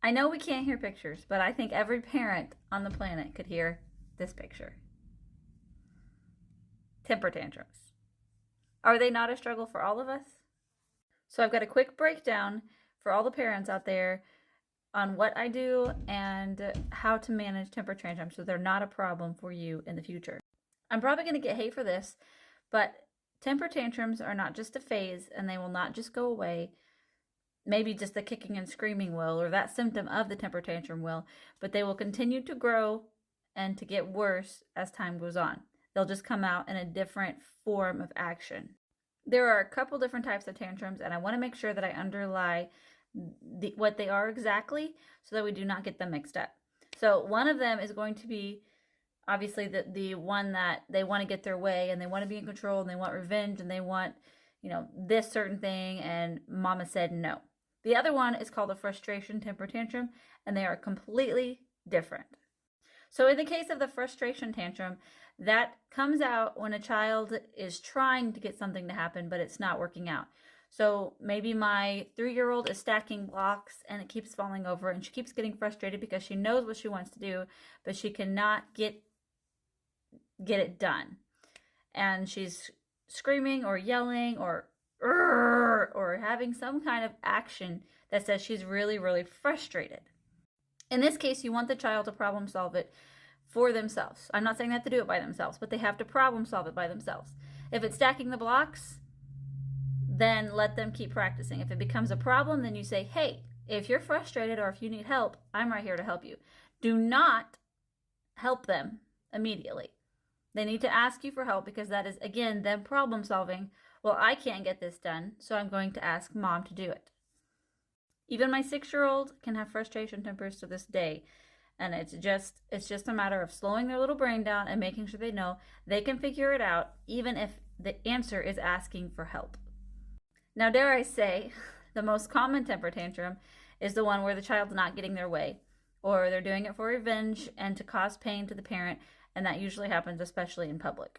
I know we can't hear pictures, but I think every parent on the planet could hear this picture. Temper tantrums. Are they not a struggle for all of us? So I've got a quick breakdown for all the parents out there on what I do and how to manage temper tantrums so they're not a problem for you in the future. I'm probably going to get hate for this, but temper tantrums are not just a phase, and they will not just go away. Maybe just the kicking and screaming will, or that symptom of the temper tantrum will, but they will continue to grow and to get worse as time goes on. They'll just come out in a different form of action. There are a couple different types of tantrums, and I want to make sure that I underlie what they are exactly so that we do not get them mixed up. So one of them is going to be obviously the one that they want to get their way and they want to be in control and they want revenge and they want, this certain thing, and mama said no. The other one is called a frustration temper tantrum, and they are completely different. So in the case of the frustration tantrum, that comes out when a child is trying to get something to happen, but it's not working out. So maybe my 3-year-old is stacking blocks and it keeps falling over, and she keeps getting frustrated because she knows what she wants to do, but she cannot get it done. And she's screaming or yelling or having some kind of action that says she's really, really frustrated. In this case, you want the child to problem solve it for themselves. I'm not saying they have to do it by themselves, but they have to problem solve it by themselves. If it's stacking the blocks, then let them keep practicing. If it becomes a problem, then you say, hey, if you're frustrated or if you need help, I'm right here to help you. Do not help them immediately. They need to ask you for help because that is, again, them problem solving. Well, I can't get this done, so I'm going to ask mom to do it. Even my 6-year-old can have frustration tempers to this day. And it's just a matter of slowing their little brain down and making sure they know they can figure it out, even if the answer is asking for help. Now, dare I say, the most common temper tantrum is the one where the child's not getting their way, or they're doing it for revenge and to cause pain to the parent, and that usually happens especially in public.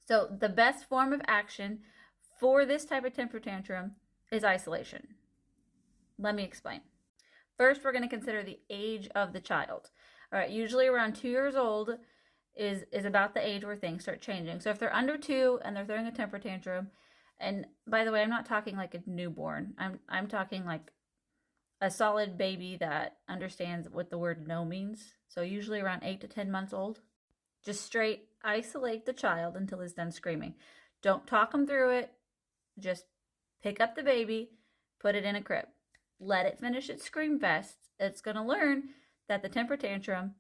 So the best form of action for this type of temper tantrum is isolation. Let me explain. First, we're going to consider the age of the child. All right, usually around 2 years old is about the age where things start changing. So if they're under 2 and they're throwing a temper tantrum, and by the way, I'm not talking like a newborn. I'm talking like a solid baby that understands what the word no means. So usually around 8 to 10 months old. Just straight isolate the child until he's done screaming. Don't talk him through it. Just pick up the baby, put it in a crib. Let it finish its scream fest. It's going to learn that the temper tantrum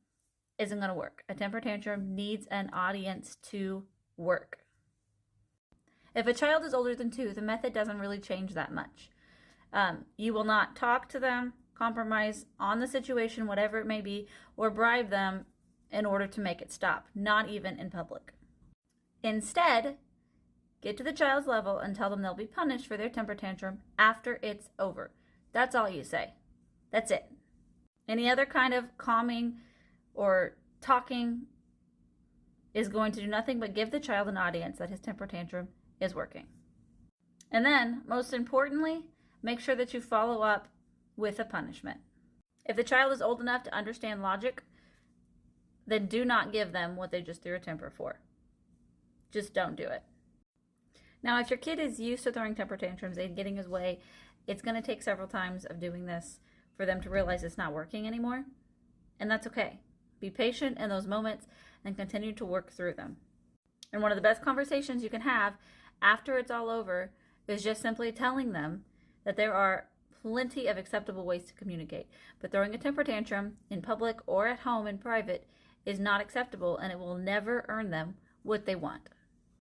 isn't going to work. A temper tantrum needs an audience to work. If a child is older than 2, the method doesn't really change that much. You will not talk to them, compromise on the situation, whatever it may be, or bribe them in order to make it stop, not even in public. Instead, get to the child's level and tell them they'll be punished for their temper tantrum after it's over. That's all you say. That's it. Any other kind of calming or talking is going to do nothing but give the child an audience that his temper tantrum is working. And then, most importantly, make sure that you follow up with a punishment. If the child is old enough to understand logic, then do not give them what they just threw a temper for. Just don't do it. Now, if your kid is used to throwing temper tantrums and getting his way, it's going to take several times of doing this for them to realize it's not working anymore. And that's okay. Be patient in those moments and continue to work through them. And one of the best conversations you can have after it's all over is just simply telling them that there are plenty of acceptable ways to communicate. But throwing a temper tantrum in public or at home in private is not acceptable, and it will never earn them what they want.